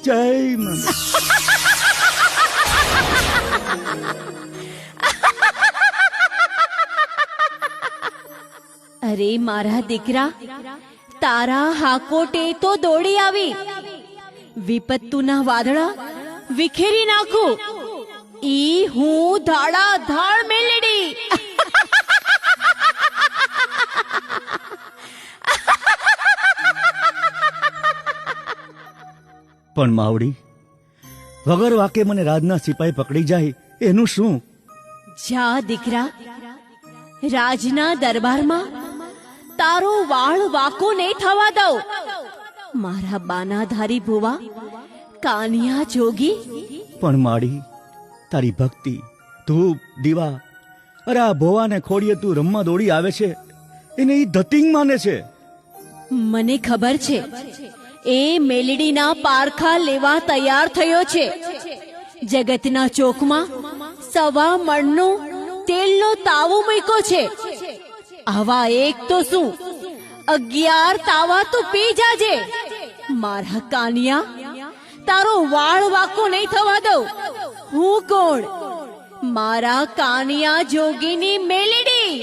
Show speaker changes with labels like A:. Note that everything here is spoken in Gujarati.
A: જય માં
B: અરે મારા દીકરા, તારા હાકોટે તો દોડી આવી. વિપત્તુના વાદળા વિખેરી નાખું. ઈ હું ધાડા ધાડ મેલડી.
A: પણ માવડી, વગર વાકે મને રાજના સિપાહી પકડી જાય એનું શું?
B: જા દીકરા, રાજના દરબારમાં તારો વાળ વાકો નહીં થવા દઉં. મારા બાનાધારી ભુવા કાનિયા જોગી.
A: પણ માડી, તારી ભક્તિ, ધૂપ, દીવા, અરે આ ભોવાને ખોડીએ તું રમવા દોડી આવે છે, એને ઈ ધતિંગ માને છે.
B: મને ખબર છે, એ મેલડીના પારખા લેવા તૈયાર થયો છે. જગતના ચોકમાં સવા મણનો તેલનો તાવો મૂક્યો છે. આવા એક તો શું, 11 તાવા તો પી જાજે. મારા કાનિયા, તારો વાળ વાકો નહીં થવા દઉં. હું કોણ? મારા કાનિયા જોગીની મેલડી.